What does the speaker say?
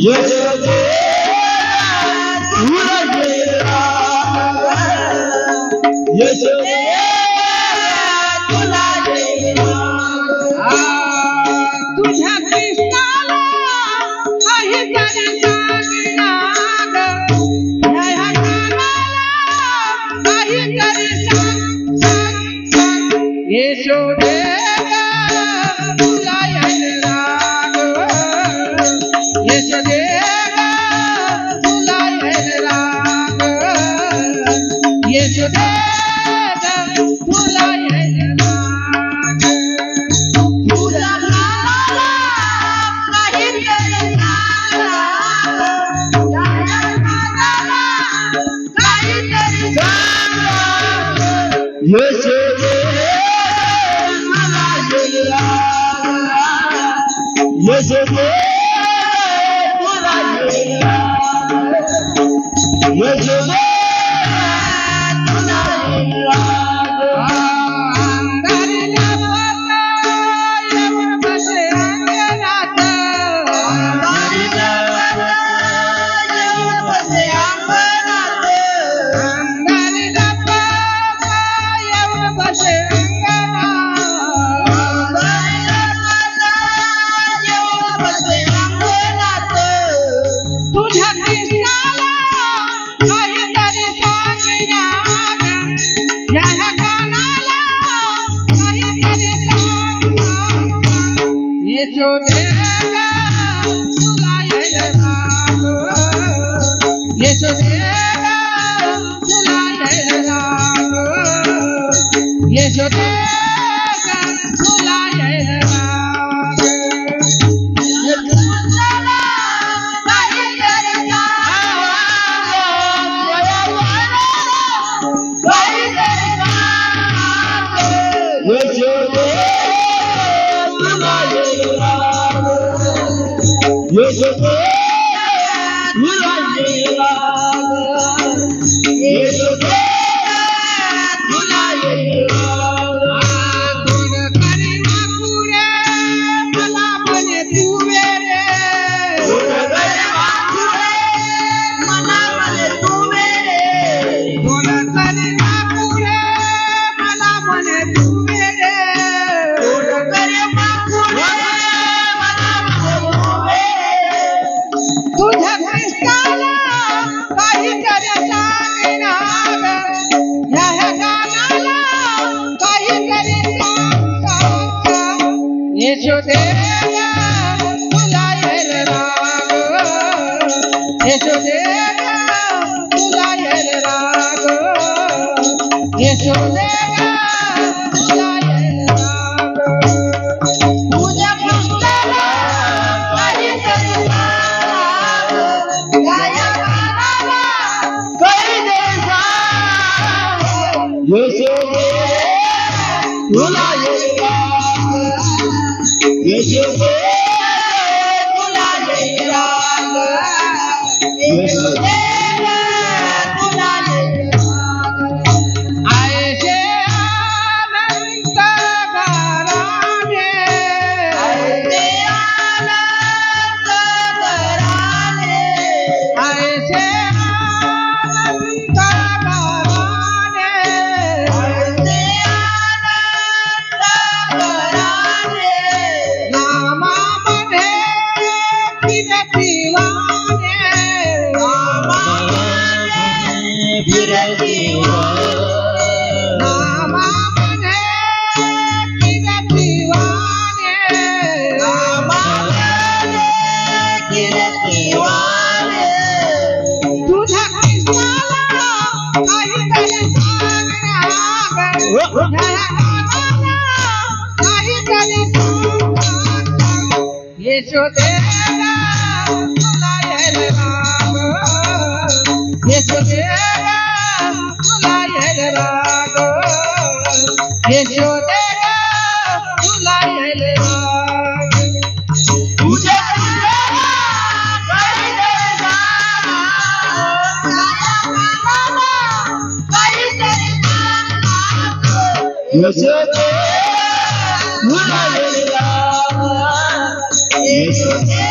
यशोदे तुला गेला यशोदे तुला गेला तुझ्या कृष्णाला काहीतरी सांगणार ह्या कानाला काहीतरी सांग यशोदे तुला येईल राग यशोदे तुला येईल राग यशोदे तुला येईल राग तुझ्या कानाला काहीतरी सांग काहीतरी सांग यशोदे मला गेला यशोदे तुला गेला यशोदे तुला गेला अंधारीला पता येऊन बसे अंगणात अंधारीला पता येऊन बसे अंगणात अंधारीला पता येऊन बसे अंगणात तुझ्या कृष्णाला काहीतरी सांगणार ह्या कानाला काहीतरी सांग यशोदे तुला येईल राग यशोदे तुला येईल राग यशोदे तुला येईल राग यशोदे तुला गेला यशोदे तुला गेला यशोदे तुला गेला कोण करी पुरे मला म्हणे तू वेरे कोण करी मला म्हणे तू वेरे कोण करी पुरे मला म्हणे तू वेरे कोण करी मला म्हणे तू वेरे तुझ्या कृष्णाला काहीतरी सांगणार ह्या गाण्याला काहीतरी सांग यशोदे तुला येईल राग यशोदे तुला येईल राग यशोदे तुला येईल राग तुझ्या कृष्णाला काहीतरी सांग ह्या गाण्याला काहीतरी सांग यशोदे तुला गेला यशोदे तुला गेला यशोदे तुला गेला आयशे अनंत घराणे आयशे आनंद घराणे आयशे अनंत घराणे आयशे आनंद घराणे नामामध्ये फिरतीवाने नामाने फिरतीवा नामामध्ये फिरतीवाने नामाने फिरतीवाने तुझ्या कृष्णाला काहीतरी सांगणार ह्या गाण्याला काहीतरी सांग यशोदे तुला येईल राग यशोदे तुला येईल राग यशोदे तुला येईल राग तुझ्या कृष्णाला काहीतरी सांग काहीतरी सांग यशोदे तुला गेला यशोदे